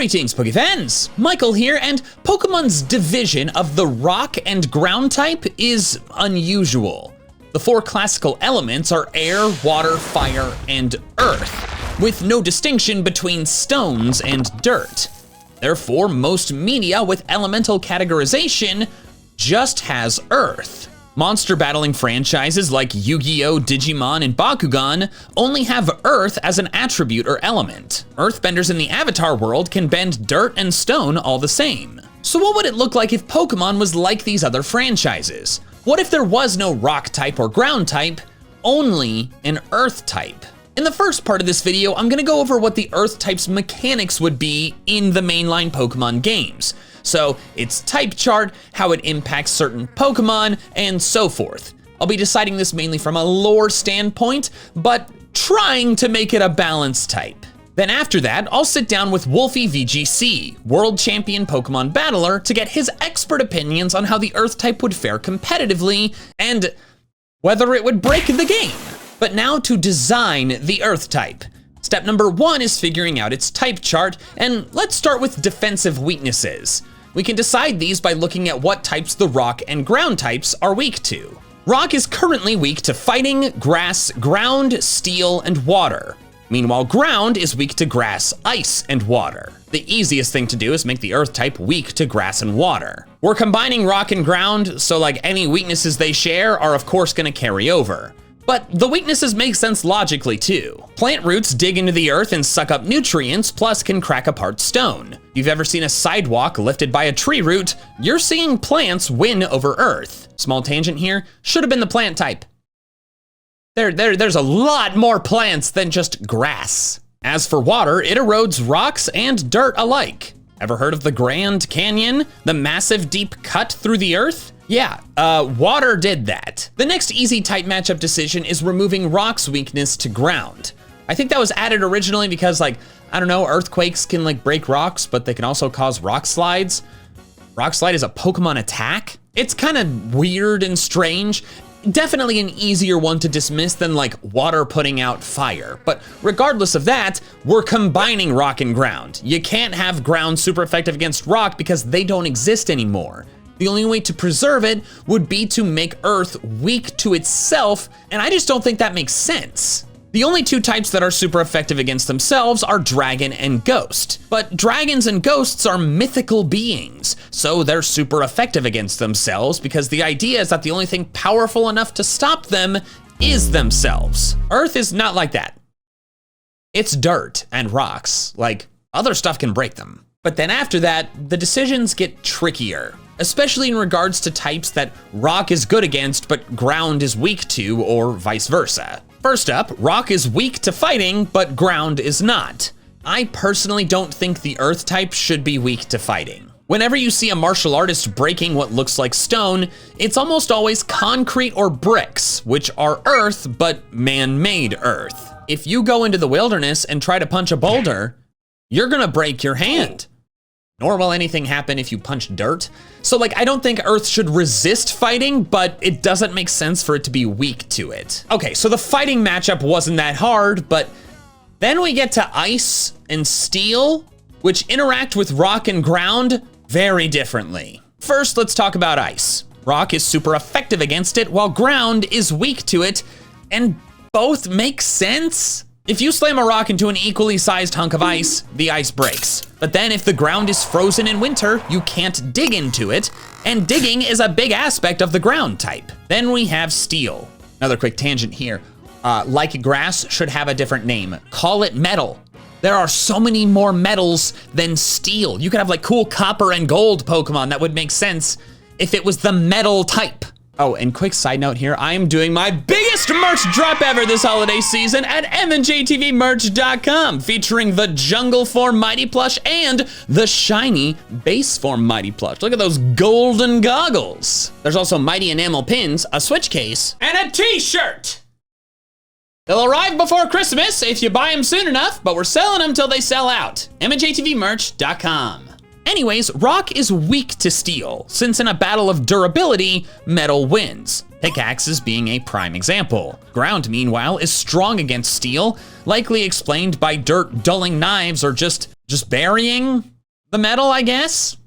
Greetings, Pokefans! Michael here, and Pokemon's division of the rock and ground type is unusual. The four classical elements are air, water, fire, and earth, with no distinction between stones and dirt. Therefore, most media with elemental categorization just has earth. Monster battling franchises like Yu-Gi-Oh!, Digimon, and Bakugan only have earth as an attribute or element. Earthbenders in the Avatar world can bend dirt and stone all the same. So what would it look like if Pokemon was like these other franchises? What if there was no rock type or ground type, only an earth type? In the first part of this video, I'm gonna go over what the earth type's mechanics would be in the mainline Pokemon games. So its type chart, how it impacts certain Pokemon, and so forth. I'll be deciding this mainly from a lore standpoint, but trying to make it a balanced type. Then after that, I'll sit down with Wolfie VGC, world champion Pokemon battler, to get his expert opinions on how the earth type would fare competitively, and whether it would break the game. But now to design the earth type. Step number 1 is figuring out its type chart, and let's start with defensive weaknesses. We can decide these by looking at what types the rock and ground types are weak to. Rock is currently weak to fighting, grass, ground, steel, and water. Meanwhile, ground is weak to grass, ice, and water. The easiest thing to do is make the earth type weak to grass and water. We're combining rock and ground, so like any weaknesses they share are of course gonna carry over. But the weaknesses make sense logically too. Plant roots dig into the earth and suck up nutrients, plus can crack apart stone. If you've ever seen a sidewalk lifted by a tree root, you're seeing plants win over earth. Small tangent here, should have been the plant type. There's a lot more plants than just grass. As for water, it erodes rocks and dirt alike. Ever heard of the Grand Canyon? The massive deep cut through the earth? Yeah, water did that. The next easy type matchup decision is removing rock's weakness to ground. I think that was added originally because I don't know, earthquakes can break rocks, but they can also cause rock slides. Rock slide is a Pokemon attack. It's kind of weird and strange. Definitely an easier one to dismiss than water putting out fire. But regardless of that, we're combining rock and ground. You can't have ground super effective against rock because they don't exist anymore. The only way to preserve it would be to make earth weak to itself, and I just don't think that makes sense. The only two types that are super effective against themselves are dragon and ghost. But dragons and ghosts are mythical beings, so they're super effective against themselves because the idea is that the only thing powerful enough to stop them is themselves. Earth is not like that. It's dirt and rocks, other stuff can break them. But then after that, the decisions get trickier, especially in regards to types that rock is good against but ground is weak to, or vice versa. First up, rock is weak to fighting, but ground is not. I personally don't think the earth type should be weak to fighting. Whenever you see a martial artist breaking what looks like stone, it's almost always concrete or bricks, which are earth, but man-made earth. If you go into the wilderness and try to punch a boulder, you're gonna break your hand. Nor will anything happen if you punch dirt. So I don't think earth should resist fighting, but it doesn't make sense for it to be weak to it. Okay, so the fighting matchup wasn't that hard, but then we get to ice and steel, which interact with rock and ground very differently. First, let's talk about ice. Rock is super effective against it, while ground is weak to it, and both make sense. If you slam a rock into an equally sized hunk of ice, the ice breaks. But then if the ground is frozen in winter, you can't dig into it, and digging is a big aspect of the ground type. Then we have steel. Another quick tangent here. Like grass should have a different name. Call it metal. There are so many more metals than steel. You could have cool copper and gold Pokemon. That would make sense if it was the metal type. Oh, and quick side note here, I am doing my biggest merch drop ever this holiday season at MandJTVmerch.com, featuring the Jungle Form Mighty Plush and the shiny Base Form Mighty Plush. Look at those golden goggles. There's also Mighty Enamel pins, a Switch case, and a t-shirt. They'll arrive before Christmas if you buy them soon enough, but we're selling them till they sell out. MandJTVmerch.com. Anyways, rock is weak to steel, since in a battle of durability, metal wins. Pickaxes being a prime example. Ground, meanwhile, is strong against steel, likely explained by dirt dulling knives or just just burying the metal, I guess?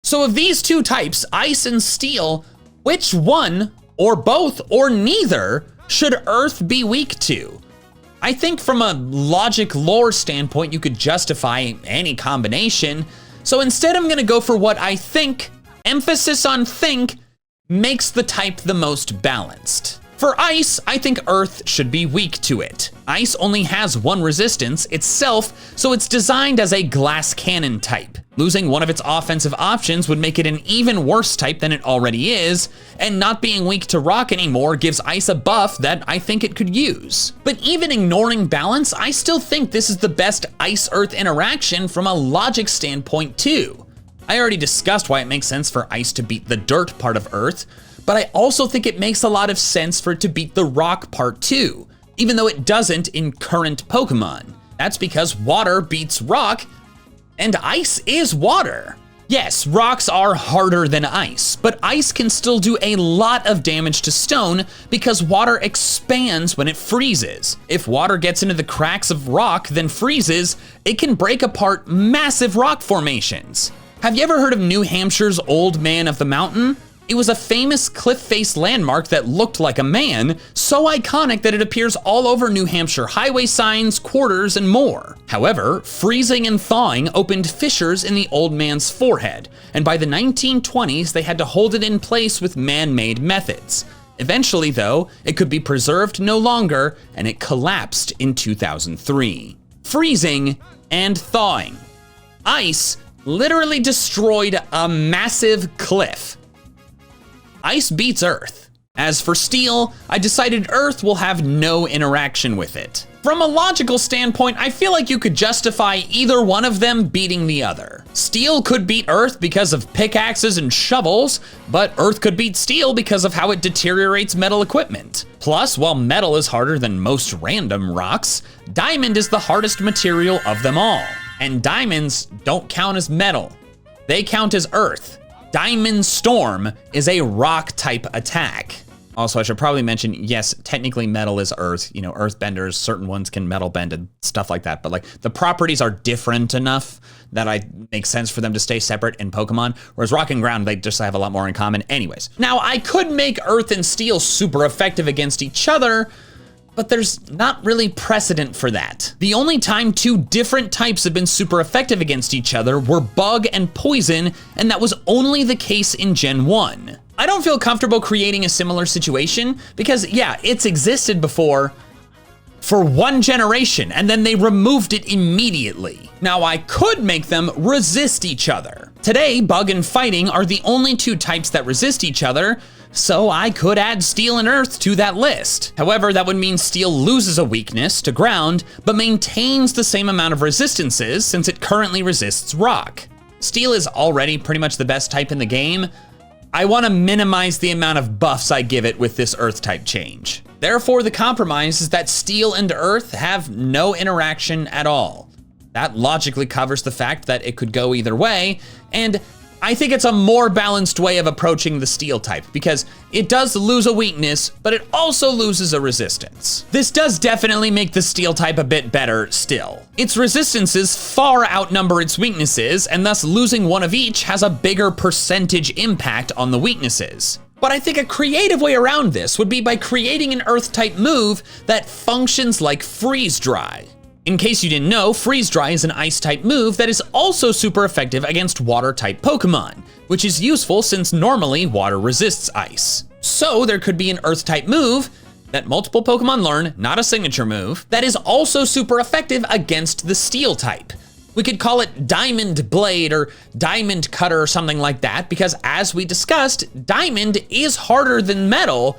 So of these two types, ice and steel, which one, or both, or neither, should Earth be weak to? I think from a logic lore standpoint, you could justify any combination. So instead, I'm gonna go for what I think, emphasis on think, makes the type the most balanced. For ice, I think Earth should be weak to it. Ice only has one resistance, itself, so it's designed as a glass cannon type. Losing one of its offensive options would make it an even worse type than it already is, and not being weak to rock anymore gives ice a buff that I think it could use. But even ignoring balance, I still think this is the best ice-earth interaction from a logic standpoint too. I already discussed why it makes sense for ice to beat the dirt part of Earth, but I also think it makes a lot of sense for it to beat the rock part too, even though it doesn't in current Pokemon. That's because water beats rock, and ice is water. Yes, rocks are harder than ice, but ice can still do a lot of damage to stone because water expands when it freezes. If water gets into the cracks of rock, then freezes, it can break apart massive rock formations. Have you ever heard of New Hampshire's Old Man of the Mountain? It was a famous cliff-face landmark that looked like a man, so iconic that it appears all over New Hampshire highway signs, quarters, and more. However, freezing and thawing opened fissures in the old man's forehead, and by the 1920s, they had to hold it in place with man-made methods. Eventually, though, it could be preserved no longer, and it collapsed in 2003. Freezing and thawing. Ice literally destroyed a massive cliff. Ice beats Earth. As for steel, I decided Earth will have no interaction with it. From a logical standpoint, I feel like you could justify either one of them beating the other. Steel could beat Earth because of pickaxes and shovels, but Earth could beat steel because of how it deteriorates metal equipment. Plus, while metal is harder than most random rocks, diamond is the hardest material of them all. And diamonds don't count as metal. They count as Earth. Diamond Storm is a rock type attack. Also, I should probably mention, yes, technically metal is Earth. You know, Earthbenders, certain ones can metal bend and stuff like that. But like the properties are different enough that I make sense for them to stay separate in Pokemon. Whereas rock and ground, they just have a lot more in common. Anyways, now I could make Earth and Steel super effective against each other, but there's not really precedent for that. The only time two different types have been super effective against each other were bug and poison, and that was only the case in Gen 1. I don't feel comfortable creating a similar situation because, yeah, it's existed before for one generation, and then they removed it immediately. Now, I could make them resist each other. Today, bug and fighting are the only two types that resist each other, so I could add steel and earth to that list. However, that would mean steel loses a weakness to ground, but maintains the same amount of resistances since it currently resists rock. Steel is already pretty much the best type in the game. I want to minimize the amount of buffs I give it with this earth type change. Therefore, the compromise is that steel and earth have no interaction at all. That logically covers the fact that it could go either way, and I think it's a more balanced way of approaching the steel type because it does lose a weakness, but it also loses a resistance. This does definitely make the steel type a bit better still. Its resistances far outnumber its weaknesses, and thus losing one of each has a bigger percentage impact on the weaknesses. But I think a creative way around this would be by creating an earth type move that functions like freeze dry. In case you didn't know, Freeze Dry is an ice-type move that is also super effective against water-type Pokemon, which is useful since normally water resists ice. So there could be an Earth-type move that multiple Pokemon learn, not a signature move, that is also super effective against the Steel-type. We could call it Diamond Blade or Diamond Cutter or something like that, because as we discussed, Diamond is harder than Metal,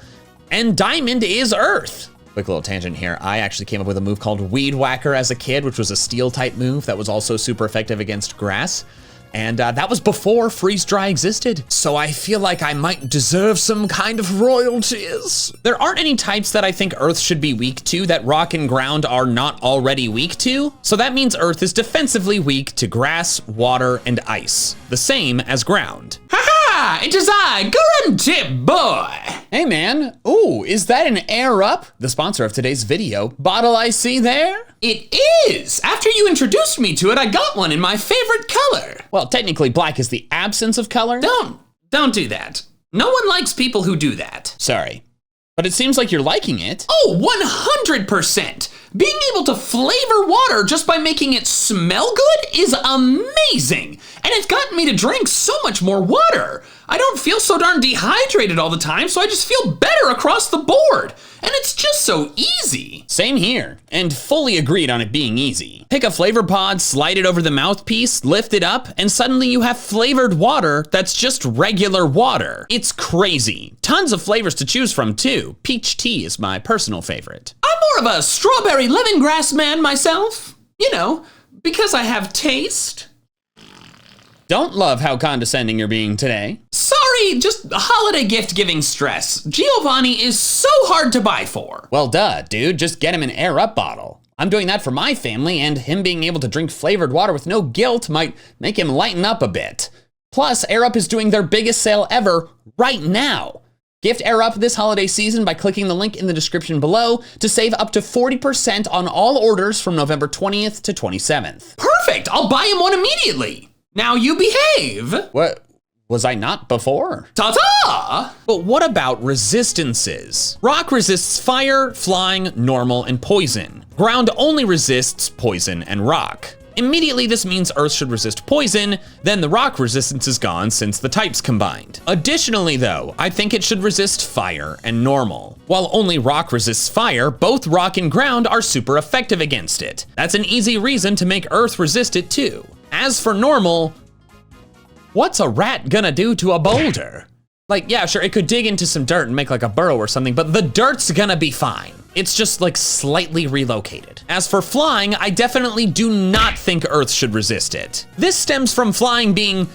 and Diamond is Earth. Quick little tangent here. I actually came up with a move called Weed Whacker as a kid, which was a steel type move that was also super effective against grass. And that was before Freeze Dry existed. So I feel like I might deserve some kind of royalties. There aren't any types that I think Earth should be weak to that Rock and Ground are not already weak to. So that means Earth is defensively weak to grass, water, and ice. The same as Ground. Ha! It is I, Gruntip Boy! Hey man, ooh, is that an Air Up? The sponsor of today's video. Bottle I see there? It is! After you introduced me to it, I got one in my favorite color. Well, technically black is the absence of color. Don't do that. No one likes people who do that. Sorry. But it seems like you're liking it. Oh, 100%! Being able to flavor water just by making it smell good is amazing! And it's gotten me to drink so much more water. I don't feel so darn dehydrated all the time, so I just feel better across the board. And it's just so easy. Same here, and fully agreed on it being easy. Pick a flavor pod, slide it over the mouthpiece, lift it up, and suddenly you have flavored water that's just regular water. It's crazy. Tons of flavors to choose from too. Peach tea is my personal favorite. I'm more of a strawberry lemongrass man myself. You know, because I have taste. Don't love how condescending you're being today. Sorry, just holiday gift giving stress. Giovanni is so hard to buy for. Well, duh, dude, just get him an Air Up bottle. I'm doing that for my family, and him being able to drink flavored water with no guilt might make him lighten up a bit. Plus, Air Up is doing their biggest sale ever right now. Gift Air Up this holiday season by clicking the link in the description below to save up to 40% on all orders from November 20th to 27th. Perfect, I'll buy him one immediately. Now you behave. What? Was I not before? Ta-ta! But what about resistances? Rock resists fire, flying, normal, and poison. Ground only resists poison and rock. Immediately this means Earth should resist poison, then the rock resistance is gone since the types combined. Additionally though, I think it should resist fire and normal. While only rock resists fire, both rock and ground are super effective against it. That's an easy reason to make Earth resist it too. As for normal, what's a rat gonna do to a boulder? Like, yeah, sure, it could dig into some dirt and make like a burrow or something, but the dirt's gonna be fine. It's just like slightly relocated. As for flying, I definitely do not think Earth should resist it. This stems from flying being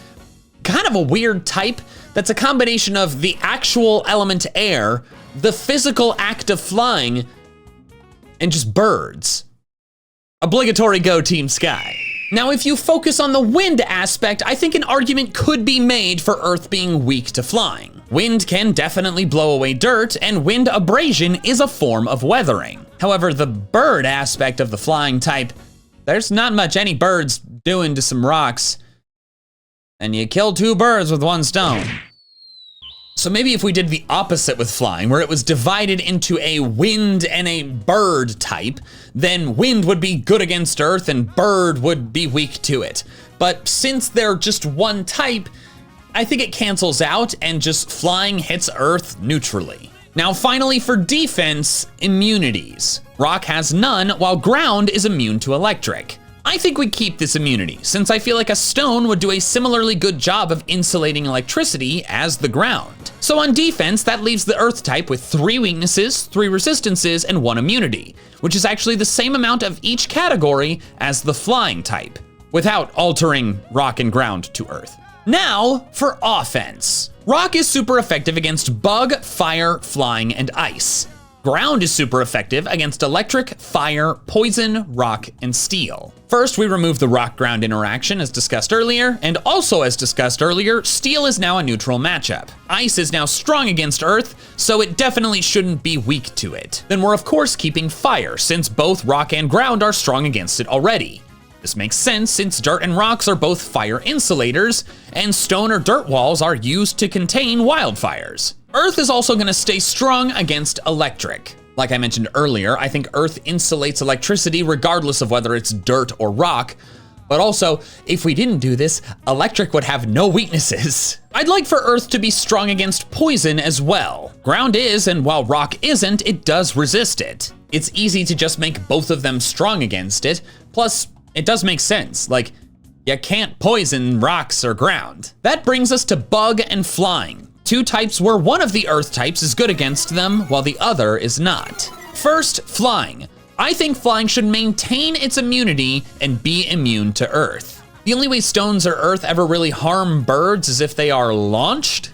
kind of a weird type that's a combination of the actual element air, the physical act of flying, and just birds. Obligatory go Team Sky. Now, if you focus on the wind aspect, I think an argument could be made for Earth being weak to flying. Wind can definitely blow away dirt, and wind abrasion is a form of weathering. However, the bird aspect of the flying type, there's not much any birds doing to some rocks, and you kill two birds with one stone. So maybe if we did the opposite with flying, where it was divided into a wind and a bird type, then wind would be good against Earth and bird would be weak to it. But since they're just one type, I think it cancels out and just flying hits Earth neutrally. Now finally for defense, immunities. Rock has none, while ground is immune to electric. I think we keep this immunity, since I feel like a stone would do a similarly good job of insulating electricity as the ground. So on defense, that leaves the Earth type with 3 weaknesses, 3 resistances, and 1 immunity, which is actually the same amount of each category as the flying type, without altering rock and ground to Earth. Now for offense. Rock is super effective against bug, fire, flying, and ice. Ground is super effective against electric, fire, poison, rock, and steel. First, we remove the rock-ground interaction as discussed earlier, and also as discussed earlier, steel is now a neutral matchup. Ice is now strong against Earth, so it definitely shouldn't be weak to it. Then we're of course keeping fire, since both rock and ground are strong against it already. This makes sense since dirt and rocks are both fire insulators, and stone or dirt walls are used to contain wildfires. Earth is also gonna stay strong against electric. Like I mentioned earlier, I think Earth insulates electricity regardless of whether it's dirt or rock, but also, if we didn't do this, electric would have no weaknesses. I'd like for Earth to be strong against poison as well. Ground is, and while rock isn't, it does resist it. It's easy to just make both of them strong against it, plus it does make sense, like, you can't poison rocks or ground. That brings us to bug and flying. 2 types where one of the Earth types is good against them, while the other is not. First, flying. I think flying should maintain its immunity and be immune to Earth. The only way stones or Earth ever really harm birds is if they are launched,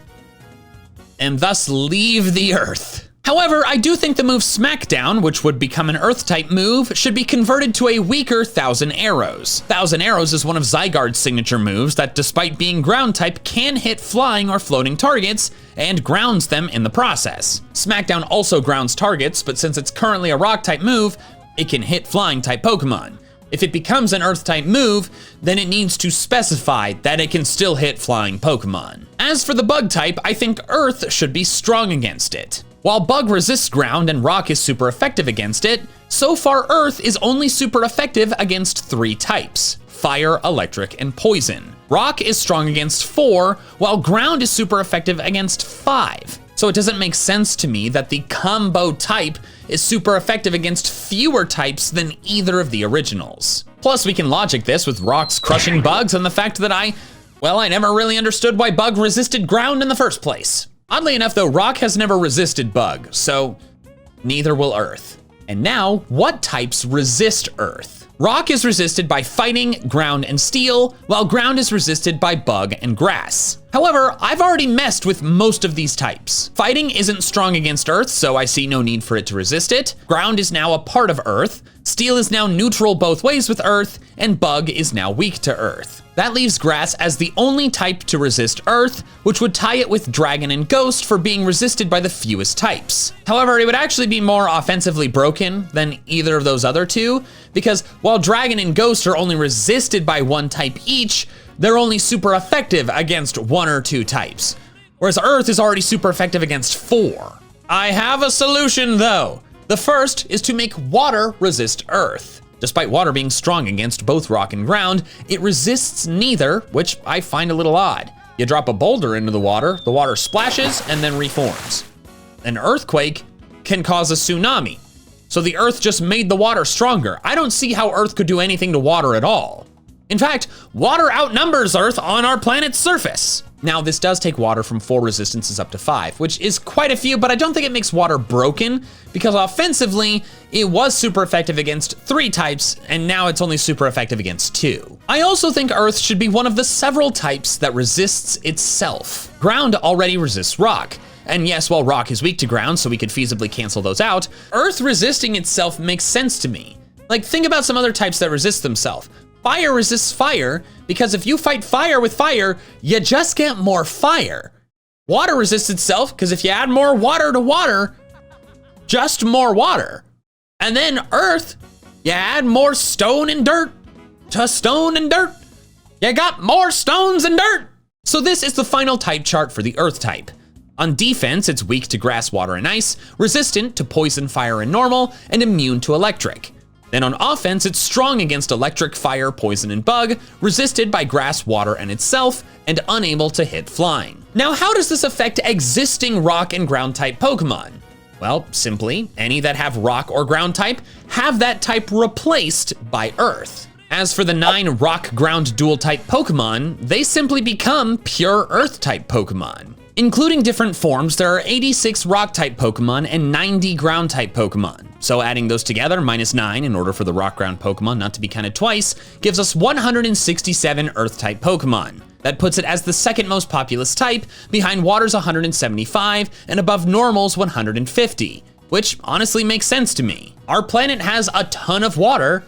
and thus leave the Earth. However, I do think the move Smackdown, which would become an Earth-type move, should be converted to a weaker Thousand Arrows. Thousand Arrows is one of Zygarde's signature moves that, despite being ground-type, can hit flying or floating targets, and grounds them in the process. Smackdown also grounds targets, but since it's currently a Rock-type move, it can hit flying type Pokemon. If it becomes an earth type move, then it needs to specify that it can still hit flying Pokemon. As for the bug type, I think earth should be strong against it. While bug resists ground and rock is super effective against it, so far earth is only super effective against 3 types: fire, electric, and poison. Rock is strong against 4, while ground is super effective against 5. So it doesn't make sense to me that the combo type is super effective against fewer types than either of the originals. Plus, we can logic this with rocks crushing bugs and the fact that I never really understood why bug resisted ground in the first place. Oddly enough though, rock has never resisted bug, so neither will earth. And now, what types resist earth? Rock is resisted by fighting, ground, and steel, while ground is resisted by bug and grass. However, I've already messed with most of these types. Fighting isn't strong against earth, so I see no need for it to resist it. Ground is now a part of earth. Steel is now neutral both ways with earth, and bug is now weak to earth. That leaves grass as the only type to resist earth, which would tie it with dragon and ghost for being resisted by the fewest types. However, it would actually be more offensively broken than either of those other two, because while dragon and ghost are only resisted by 1 type each, they're only super effective against 1 or 2 types, whereas earth is already super effective against 4. I have a solution though. The first is to make water resist earth. Despite water being strong against both rock and ground, it resists neither, which I find a little odd. You drop a boulder into the water splashes and then reforms. An earthquake can cause a tsunami, so the earth just made the water stronger. I don't see how earth could do anything to water at all. In fact, water outnumbers earth on our planet's surface. Now, this does take water from 4 resistances up to 5, which is quite a few, but I don't think it makes water broken, because offensively, it was super effective against 3 types, and now it's only super effective against 2. I also think earth should be one of the several types that resists itself. Ground already resists rock, and yes, while rock is weak to ground, so we could feasibly cancel those out, earth resisting itself makes sense to me. Like, think about some other types that resist themselves. Fire resists fire, because if you fight fire with fire, you just get more fire. Water resists itself, because if you add more water to water, just more water. And then earth, you add more stone and dirt to stone and dirt. You got more stones and dirt. So this is the final type chart for the earth type. On defense, it's weak to grass, water, and ice, resistant to poison, fire, and normal, and immune to electric. Then on offense, it's strong against electric, fire, poison, and bug, resisted by grass, water, and itself, and unable to hit flying. Now, how does this affect existing rock and ground type Pokemon? Well, simply, any that have rock or ground type have that type replaced by earth. As for the 9 rock ground dual type Pokemon, they simply become pure earth type Pokemon. Including different forms, there are 86 rock type Pokemon and 90 ground type Pokemon. So adding those together, -9, in order for the rock ground Pokemon not to be counted twice, gives us 167 earth type Pokemon. That puts it as the second most populous type, behind water's 175 and above normal's 150, which honestly makes sense to me. Our planet has a ton of water,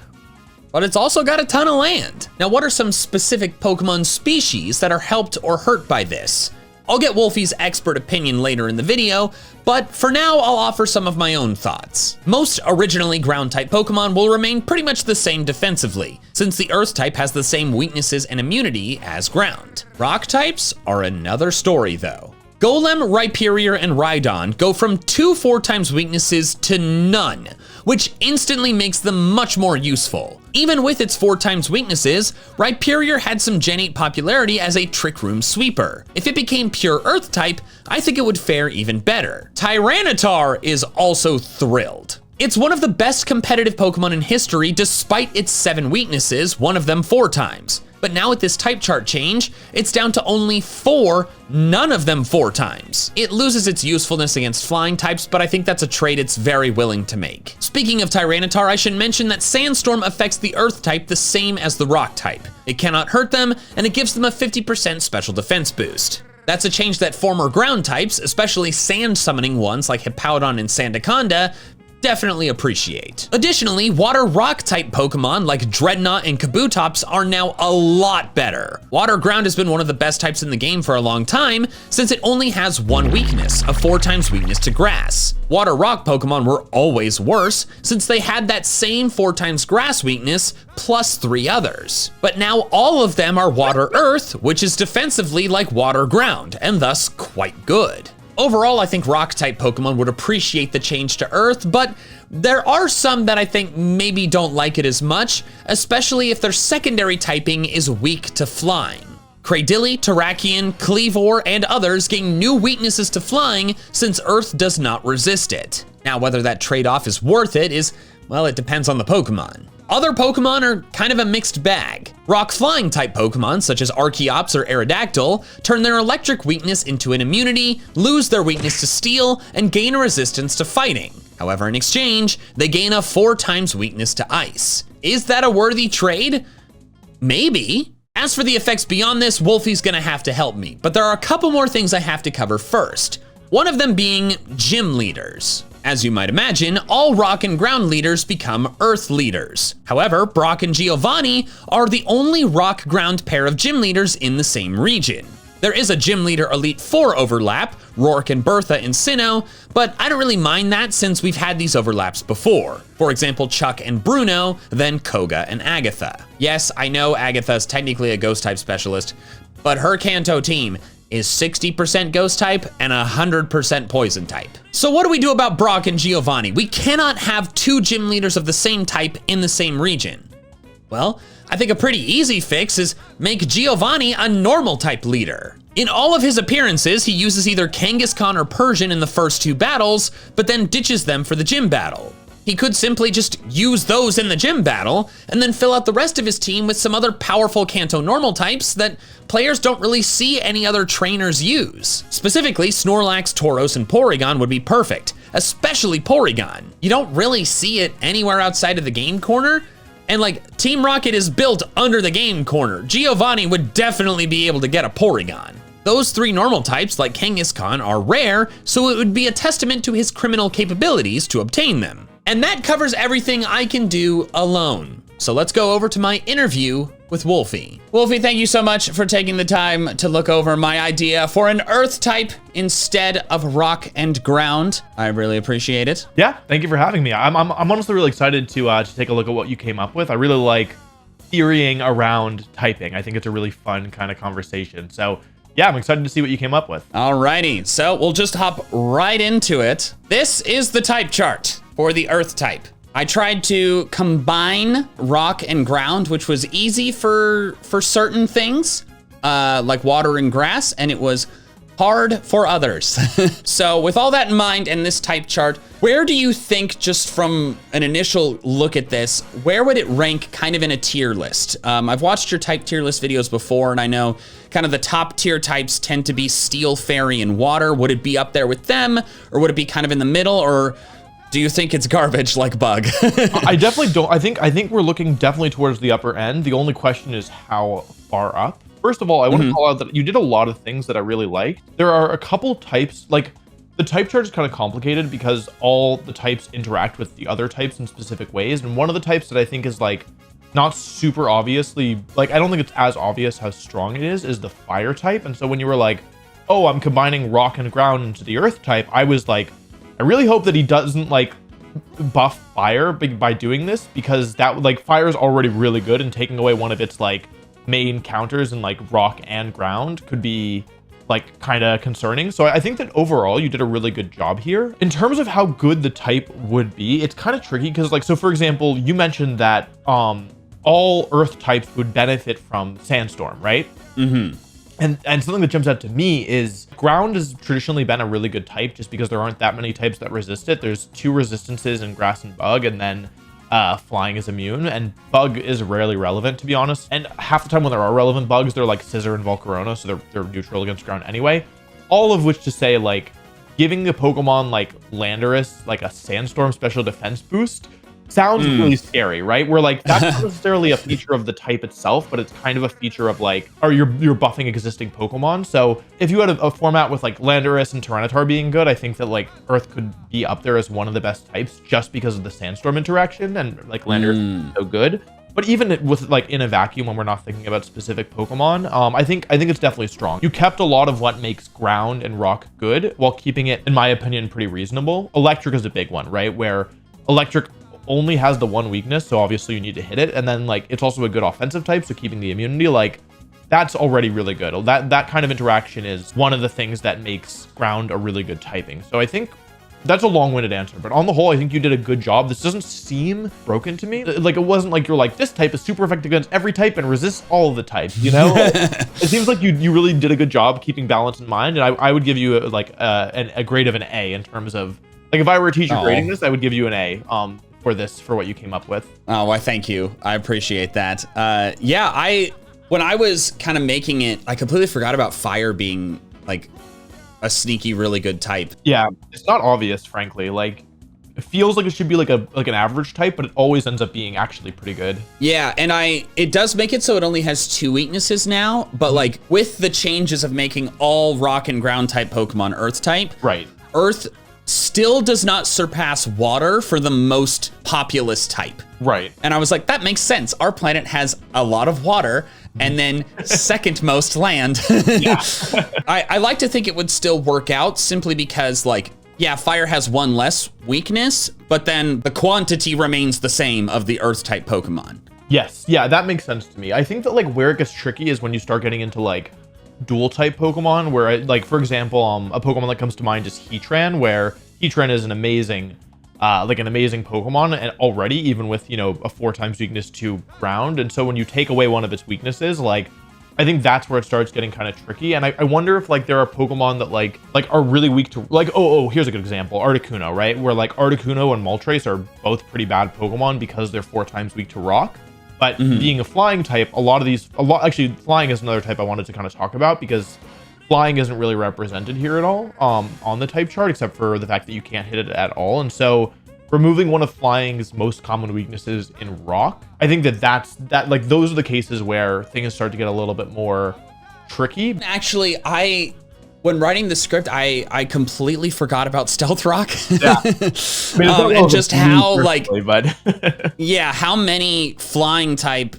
but it's also got a ton of land. Now, what are some specific Pokemon species that are helped or hurt by this? I'll get Wolfie's expert opinion later in the video, but for now I'll offer some of my own thoughts. Most originally ground type Pokemon will remain pretty much the same defensively, since the earth type has the same weaknesses and immunity as ground. Rock types are another story though. Golem, Rhyperior, and Rhydon go from 2 4x weaknesses to none, which instantly makes them much more useful. Even with its 4x weaknesses, Rhyperior had some Gen 8 popularity as a Trick Room sweeper. If it became pure Earth type, I think it would fare even better. Tyranitar is also thrilled. It's one of the best competitive Pokemon in history despite its 7 weaknesses, one of them 4x. But now with this type chart change, it's down to only 4, none of them 4x. It loses its usefulness against flying types, but I think that's a trade it's very willing to make. Speaking of Tyranitar, I should mention that Sandstorm affects the Earth type the same as the Rock type. It cannot hurt them, and it gives them a 50% special defense boost. That's a change that former ground types, especially sand summoning ones like Hippowdon and Sandaconda, definitely appreciate. Additionally, water rock type Pokemon like Dreadnought and Kabutops are now a lot better. Water ground has been one of the best types in the game for a long time, since it only has one weakness, a 4 times weakness to grass. Water rock Pokemon were always worse, since they had that same 4 times grass weakness plus 3 others. But now all of them are water earth, which is defensively like water ground, and thus quite good. Overall, I think rock-type Pokemon would appreciate the change to Earth, but there are some that I think maybe don't like it as much, especially if their secondary typing is weak to flying. Cradily, Terrakion, Cleavor, and others gain new weaknesses to flying since Earth does not resist it. Now, whether that trade-off is worth it is, well, it depends on the Pokemon. Other Pokemon are kind of a mixed bag. Rock flying type Pokemon such as Archeops or Aerodactyl turn their electric weakness into an immunity, lose their weakness to steel, and gain a resistance to fighting. However, in exchange, they gain a 4 times weakness to ice. Is that a worthy trade? Maybe. As for the effects beyond this, Wolfie's gonna have to help me, but there are a couple more things I have to cover first. One of them being gym leaders. As you might imagine, all rock and ground leaders become earth leaders. However, Brock and Giovanni are the only rock ground pair of gym leaders in the same region. There is a gym leader Elite 4 overlap, Rourke and Bertha in Sinnoh, but I don't really mind that since we've had these overlaps before. For example, Chuck and Bruno, then Koga and Agatha. Yes, I know Agatha is technically a ghost type specialist, but her Kanto team is 60% ghost type and 100% poison type. So what do we do about Brock and Giovanni? We cannot have 2 gym leaders of the same type in the same region. Well, I think a pretty easy fix is make Giovanni a normal type leader. In all of his appearances, he uses either Kangaskhan or Persian in the first 2 battles, but then ditches them for the gym battle. He could simply just use those in the gym battle and then fill out the rest of his team with some other powerful Kanto normal types that players don't really see any other trainers use. Specifically, Snorlax, Tauros, and Porygon would be perfect, especially Porygon. You don't really see it anywhere outside of the game corner, and like Team Rocket is built under the game corner. Giovanni would definitely be able to get a Porygon. Those 3 normal types, like Kangaskhan, are rare, so it would be a testament to his criminal capabilities to obtain them. And that covers everything I can do alone. So let's go over to my interview with Wolfie. Wolfie, thank you so much for taking the time to look over my idea for an earth type instead of rock and ground. I really appreciate it. Yeah, thank you for having me. I'm honestly really excited to take a look at what you came up with. I really like theorying around typing. I think it's a really fun kind of conversation. So yeah, I'm excited to see what you came up with. Alrighty, so we'll just hop right into it. This is the type chart for the earth type. I tried to combine rock and ground, which was easy for certain things, like water and grass, and it was hard for others. So with all that in mind and this type chart, where do you think, just from an initial look at this, where would it rank kind of in a tier list? I've watched your type tier list videos before, and I know kind of the top tier types tend to be Steel, Fairy, and Water. Would it be up there with them, or would it be kind of in the middle, or do you think it's garbage like Bug? I definitely don't. I think we're looking definitely towards the upper end. The only question is how far up. First of all, I want to call out that you did a lot of things that I really liked. There are a couple types, like the type chart is kind of complicated because all the types interact with the other types in specific ways. And one of the types that I think is like not super obviously, like I don't think it's as obvious how strong it is the fire type. And so when you were like, oh, I'm combining rock and ground into the earth type, I was like, I really hope that he doesn't like buff fire by doing this, because that like fire is already really good, and taking away one of its like main counters in like rock and ground could be like kind of concerning. So I think that overall you did a really good job here. In terms of how good the type would be, it's kind of tricky because like, so for example, you mentioned that all earth types would benefit from Sandstorm, right? Mm-hmm. And something that jumps out to me is ground has traditionally been a really good type just because there aren't that many types that resist it. There's 2 resistances in grass and bug, and then flying is immune, and bug is rarely relevant, to be honest. And half the time when there are relevant bugs, they're like Scissor and Volcarona, so they're neutral against ground anyway. All of which to say, like, giving the Pokemon like Landorus like a Sandstorm special defense boost sounds really scary, right? Where like that's not necessarily a feature of the type itself, but it's kind of a feature of like, or you're buffing existing Pokemon. So if you had a format with like Landorus and Tyranitar being good, I think that like Earth could be up there as one of the best types just because of the Sandstorm interaction, and like Landorus is so good. But even with like in a vacuum, when we're not thinking about specific Pokemon, I think it's definitely strong. You kept a lot of what makes ground and rock good while keeping it, in my opinion, pretty reasonable. Electric is a big one, right? Where electric only has the one weakness, so obviously you need to hit it, and then like it's also a good offensive type, so keeping the immunity, like that's already really good. That kind of interaction is one of the things that makes ground a really good typing. So I think that's a long-winded answer, but on the whole, I think you did a good job. This doesn't seem broken to me. Like, it wasn't like you're like, this type is super effective against every type and resists all of the types, you know? It seems like you really did a good job keeping balance in mind, and I would give you a grade of an A in terms of, like, if I were a teacher grading this, I would give you an A for what you came up with. Oh, well, thank you. I appreciate that. When I was kind of making it, I completely forgot about fire being, like, a sneaky, really good type. Yeah, it's not obvious, frankly. Like, it feels like it should be like an average type, but it always ends up being actually pretty good. Yeah, and it does make it so it only has 2 weaknesses now, but like with the changes of making all rock and ground type Pokemon Earth type, right? Earth still does not surpass water for the most populous type. Right. And I was like, that makes sense. Our planet has a lot of water and then second most land. Yeah. I like to think it would still work out simply because, like, yeah, fire has 1 less weakness, but then the quantity remains the same of the earth type Pokemon. Yes. Yeah, that makes sense to me. I think that like where it gets tricky is when you start getting into like dual type Pokemon, where like, for example, a Pokemon that comes to mind is Heatran, where Heatran is an amazing Pokemon, and already, even with, you know, a 4 times weakness to ground. And so when you take away one of its weaknesses, like, I think that's where it starts getting kind of tricky. And I wonder if like there are Pokemon that like are really weak to, like, here's a good example, Articuno, right? Where like Articuno and Moltres are both pretty bad Pokemon because they're 4 times weak to rock. But being a flying type, actually flying is another type I wanted to kind of talk about, because flying isn't really represented here at all on the type chart, except for the fact that you can't hit it at all. And so removing one of flying's most common weaknesses in rock, I think like those are the cases where things start to get a little bit more tricky. Actually, when writing the script, I completely forgot about Stealth Rock. Yeah. And just how, like, but yeah, how many flying type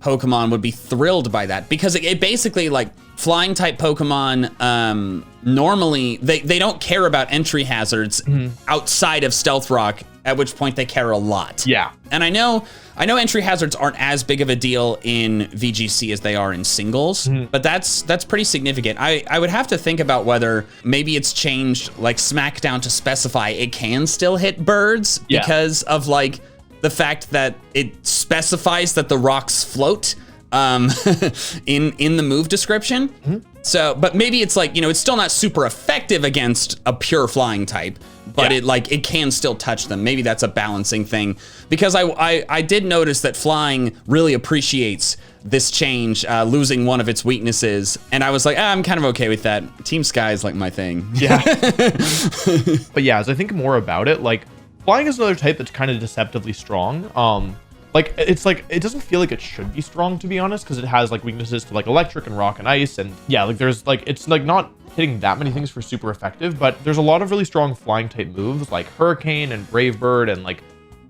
Pokemon would be thrilled by that, because it basically, like, flying type Pokemon normally they don't care about entry hazards outside of Stealth Rock, at which point they care a lot. Yeah. And I know entry hazards aren't as big of a deal in VGC as they are in singles, but that's pretty significant. I would have to think about whether maybe it's changed like Smackdown to specify it can still hit birds because of like the fact that it specifies that the rocks float in the move description. So, but maybe it's like, you know, it's still not super effective against a pure flying type, but it can still touch them. Maybe that's a balancing thing, because I did notice that flying really appreciates this change, losing one of its weaknesses, and I was like, I'm kind of okay with that. Team Sky is like my thing. Yeah. But yeah, as I think more about it, like, flying is another type that's kind of deceptively strong. Like, it's like, it doesn't feel like it should be strong, to be honest, because it has like weaknesses to like electric and rock and ice, and yeah, like there's like, it's like not hitting that many things for super effective, but there's a lot of really strong flying type moves like Hurricane and Brave Bird, and like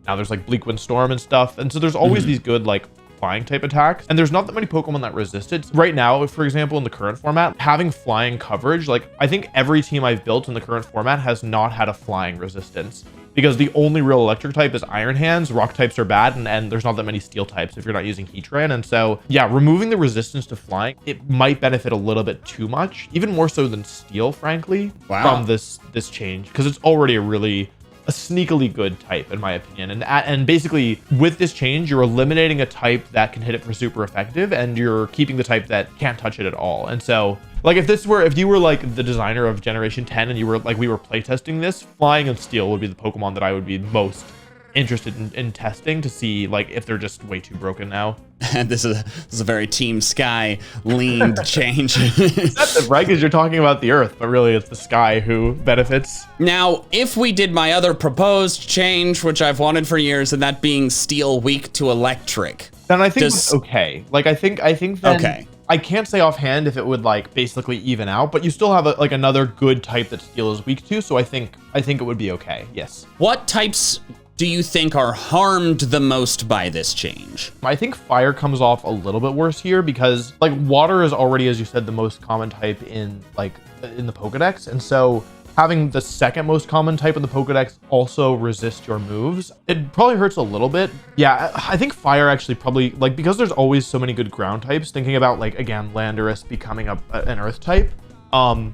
now there's like Bleak Wind Storm and stuff, and so there's always these good like flying type attacks, and there's not that many Pokemon that resist it. Right now, for example, in the current format, having flying coverage, like I think every team I've built in the current format has not had a flying resistance, because the only real electric type is Iron Hands. Rock types are bad, and there's not that many steel types if you're not using Heatran. And so, yeah, removing the resistance to flying, it might benefit a little bit too much, even more so than steel, frankly, from this change, because it's already a sneakily good type, in my opinion. And basically, with this change, you're eliminating a type that can hit it for super effective, and you're keeping the type that can't touch it at all. And so, like, if you were like the designer of Generation 10 and you were like, we were playtesting this, flying and steel would be the Pokemon that I would be most interested in testing to see like if they're just way too broken now. This is a very Team Sky leaned change. That's right, because you're talking about the Earth, but really it's the sky who benefits. Now, if we did my other proposed change, which I've wanted for years, and that being steel weak to electric, then I think it's okay. Like I think then, okay. I can't say offhand if it would like basically even out, but you still have like another good type that steel is weak to, so I think it would be okay. Yes. What types do you think are harmed the most by this change? I think fire comes off a little bit worse here because like water is already, as you said, the most common type in the Pokedex, and so having the second most common type in the Pokedex also resist your moves, it probably hurts a little bit. Yeah, I think fire actually probably, like, because there's always so many good ground types, thinking about, like, again, Landorus becoming an earth type, I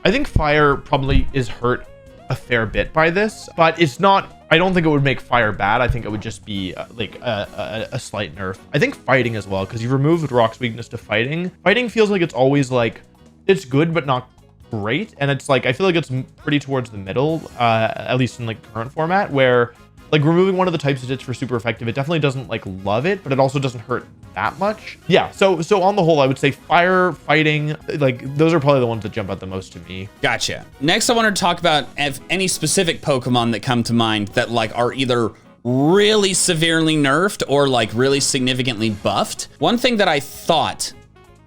think fire probably is hurt a fair bit by this, but it's not, I don't think it would make fire bad. I think it would just be a slight nerf. I think fighting as well, because you've removed rock's weakness to fighting. Fighting feels like it's always like, it's good, but not great, and it's like I feel like it's pretty towards the middle, at least in like current format, where like removing one of the types that it's for super effective, it definitely doesn't like love it, but it also doesn't hurt that much. Yeah, so on the whole, I would say fire, fighting, like those are probably the ones that jump out the most to me. Gotcha. Next, I want to talk about any specific Pokemon that come to mind that like are either really severely nerfed or like really significantly buffed. One thing that I thought,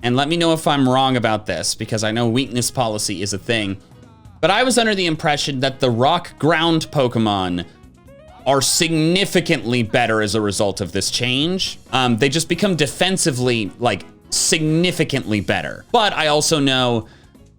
and let me know if I'm wrong about this, because I know weakness policy is a thing, but I was under the impression that the rock ground Pokemon are significantly better as a result of this change. They just become defensively, like, significantly better. But I also know,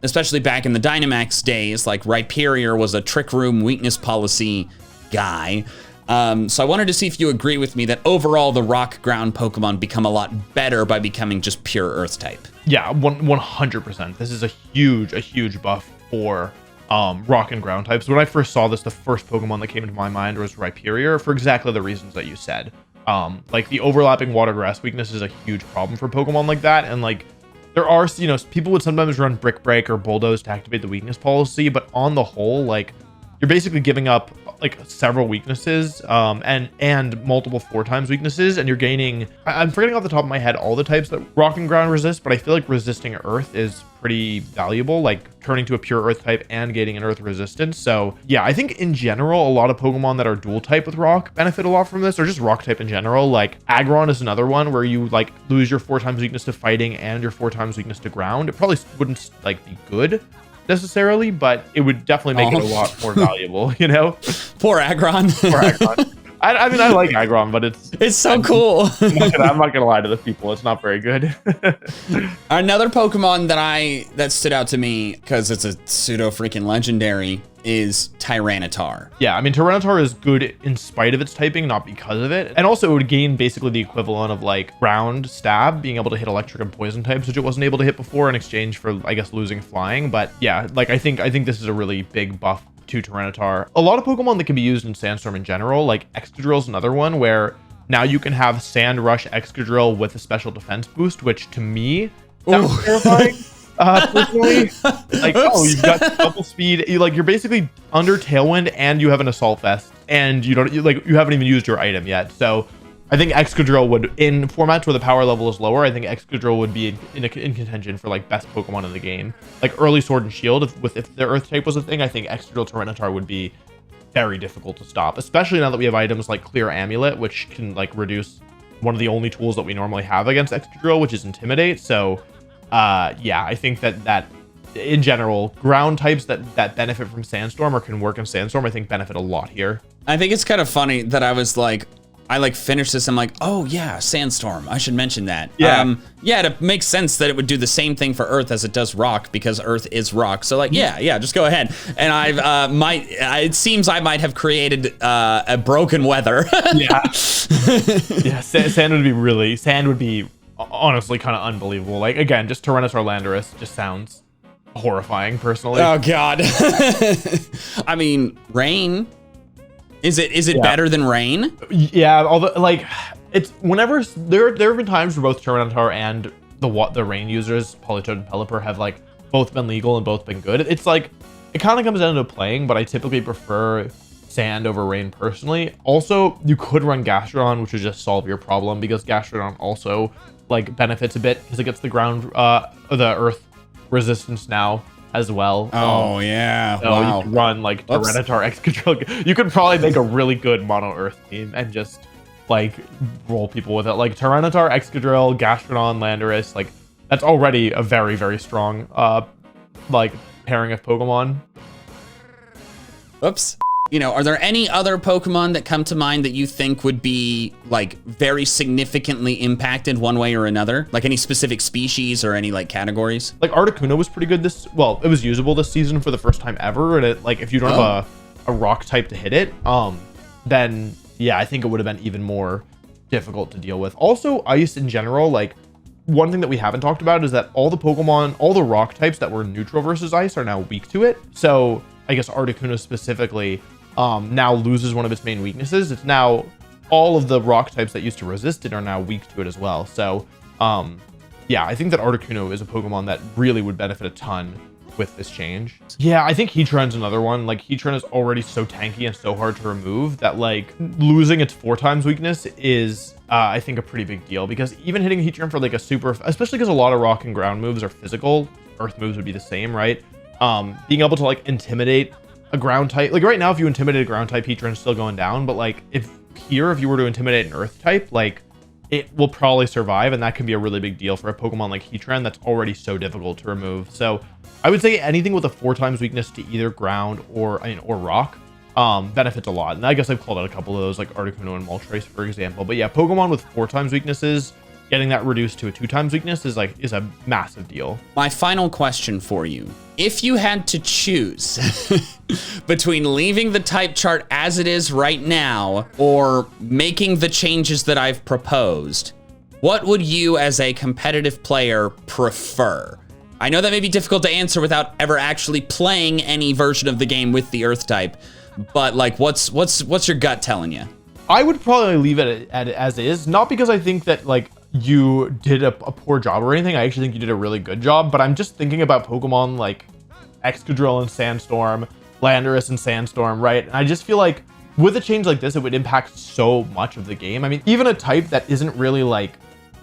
especially back in the Dynamax days, like Rhyperior was a Trick Room weakness policy guy. So I wanted to see if you agree with me that overall the rock ground Pokemon become a lot better by becoming just pure earth type. Yeah, 100%. This is a huge buff for rock and ground types. When I first saw this, the first Pokemon that came into my mind was Rhyperior for exactly the reasons that you said. Like the overlapping water grass weakness is a huge problem for Pokemon like that, and like there are, you know, people would sometimes run Brick Break or Bulldoze to activate the weakness policy, but on the whole, like you're basically giving up like several weaknesses and multiple 4x weaknesses, and you're gaining, I'm forgetting off the top of my head all the types that rock and ground resist, but I feel like resisting earth is pretty valuable, like turning to a pure earth type and gaining an earth resistance. So yeah, I think in general, a lot of Pokemon that are dual type with rock benefit a lot from this, or just rock type in general. Like Aggron is another one where you like lose your 4x weakness to fighting and your 4x weakness to ground. It probably wouldn't like be good necessarily, but it would definitely make it a lot more valuable, you know? Poor Aggron. Poor Aggron. I mean, I like Aggron, but it's so cool. I'm not gonna lie to the people, it's not very good. Another Pokemon that stood out to me, because it's a pseudo freaking legendary, is Tyranitar. Yeah, I mean, Tyranitar is good in spite of its typing, not because of it. And also it would gain basically the equivalent of like ground stab, being able to hit electric and poison types, which it wasn't able to hit before, in exchange for, I guess, losing flying. But yeah, like I think this is a really big buff to Tyranitar. A lot of Pokemon that can be used in Sandstorm in general, like Excadrill is another one where now you can have Sand Rush Excadrill with a special defense boost, which to me sounds terrifying. Personally, like, oh, you've got double speed. You're basically under Tailwind, and you have an Assault Vest, and you haven't even used your item yet. So, I think Excadrill would, in formats where the power level is lower, I think Excadrill would be in contention for like best Pokemon in the game. Like early Sword and Shield, if the Earth type was a thing, I think Excadrill Tyranitar would be very difficult to stop, especially now that we have items like Clear Amulet, which can like reduce one of the only tools that we normally have against Excadrill, which is Intimidate. So. Yeah, I think that in general, ground types that benefit from Sandstorm or can work in Sandstorm, I think benefit a lot here. I think it's kind of funny that I finished this. I'm like, oh yeah, Sandstorm. I should mention that. Yeah. Yeah, it makes sense that it would do the same thing for Earth as it does Rock, because Earth is Rock. So like, yeah, just go ahead. And it seems I might have created a broken weather. Yeah. Yeah. Sand would be honestly kind of unbelievable. Like again, just Tyranitar Landorus just sounds horrifying personally. Oh god. I mean, rain. Is it better than rain? Yeah, although like it's whenever there have been times where both Tyranitar and the rain users, Politoed and Pelipper, have like both been legal and both been good. It's like it kind of comes down to playing, but I typically prefer sand over rain personally. Also, you could run Gastrodon, which would just solve your problem, because Gastrodon also like benefits a bit because it gets the the earth resistance now as well. Oh yeah, so wow. You could run like Tyranitar Excadrill. You could probably make a really good mono earth team and just like roll people with it. Like Tyranitar, Excadrill, Gastrodon, Landorus, like that's already a very, very strong like pairing of Pokemon. Oops. You know, are there any other Pokemon that come to mind that you think would be like very significantly impacted one way or another? Like any specific species or any like categories? Like Articuno was pretty good it was usable this season for the first time ever. And it, like if you don't have a rock type to hit it, then yeah, I think it would have been even more difficult to deal with. Also, ice in general, like one thing that we haven't talked about is that all the rock types that were neutral versus ice are now weak to it. So I guess Articuno specifically now loses one of its main weaknesses. It's now all of the rock types that used to resist it are now weak to it as well. So yeah, I think that Articuno is a Pokemon that really would benefit a ton with this change. Yeah, I think Heatran's another one. Like Heatran is already so tanky and so hard to remove that like losing its 4x weakness is I think a pretty big deal, because even hitting Heatran for like a super, especially because a lot of rock and ground moves are physical, earth moves would be the same, right? Being able to like intimidate a ground type, like right now if you intimidate a ground type, Heatran's still going down, but like if you were to intimidate an earth type, like it will probably survive, and that can be a really big deal for a Pokemon like Heatran that's already so difficult to remove. So I would say anything with a 4x weakness to either ground or rock benefits a lot. And I guess I've called out a couple of those, like Articuno and Moltres, for example. But yeah, Pokemon with 4x weaknesses, getting that reduced to a 2x weakness is a massive deal. My final question for you. If you had to choose between leaving the type chart as it is right now or making the changes that I've proposed, what would you as a competitive player prefer? I know that may be difficult to answer without ever actually playing any version of the game with the earth type, but like what's your gut telling you? I would probably leave it as is, not because I think that like you did a poor job or anything. I actually think you did a really good job, but I'm just thinking about Pokemon like Excadrill and Sandstorm, Landorus and Sandstorm, right? And I just feel like with a change like this, it would impact so much of the game. I mean, even a type that isn't really like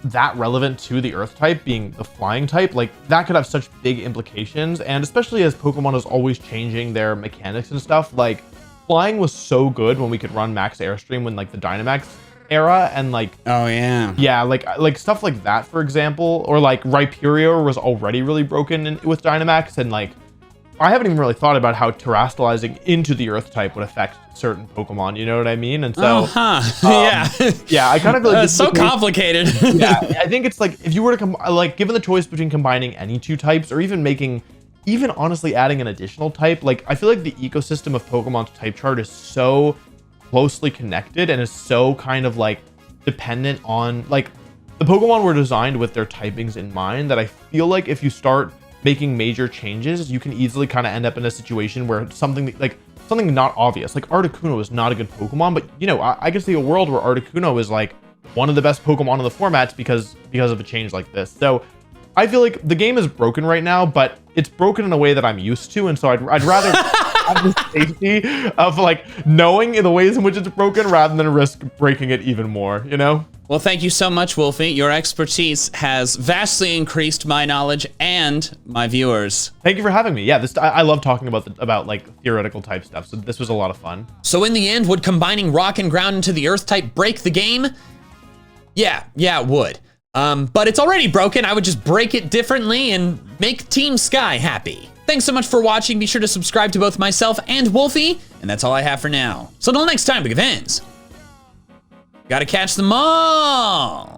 that relevant to the earth type, being the flying type, like that could have such big implications. And especially as Pokemon is always changing their mechanics and stuff, like flying was so good when we could run max airstream when like the Dynamax era, and like oh yeah like stuff like that, for example, or like Rhyperior was already really broken with Dynamax, and like I haven't even really thought about how terastallizing into the earth type would affect certain Pokemon, you know what I mean? And so yeah, I kind of feel like it's so complicated. Yeah, I think it's like if you were to like given the choice between combining any two types or even honestly adding an additional type, like I feel like the ecosystem of Pokemon's type chart is so closely connected and is so kind of like dependent on, like the Pokemon were designed with their typings in mind, that I feel like if you start making major changes, you can easily kind of end up in a situation where something not obvious, like Articuno is not a good Pokemon, but you know, I can see a world where Articuno is like one of the best Pokemon in the formats because of a change like this. So I feel like the game is broken right now, but it's broken in a way that I'm used to, and so I'd rather have the safety of like knowing the ways in which it's broken rather than risk breaking it even more, you know? Well, thank you so much, Wolfie. Your expertise has vastly increased my knowledge and my viewers. Thank you for having me. Yeah, I love talking about like theoretical type stuff, so this was a lot of fun. So in the end, would combining rock and ground into the earth type break the game? Yeah, it would. But it's already broken. I would just break it differently and make Team Sky happy. Thanks so much for watching. Be sure to subscribe to both myself and Wolfie, and that's all I have for now. So until next time, big fans. Gotta catch them all.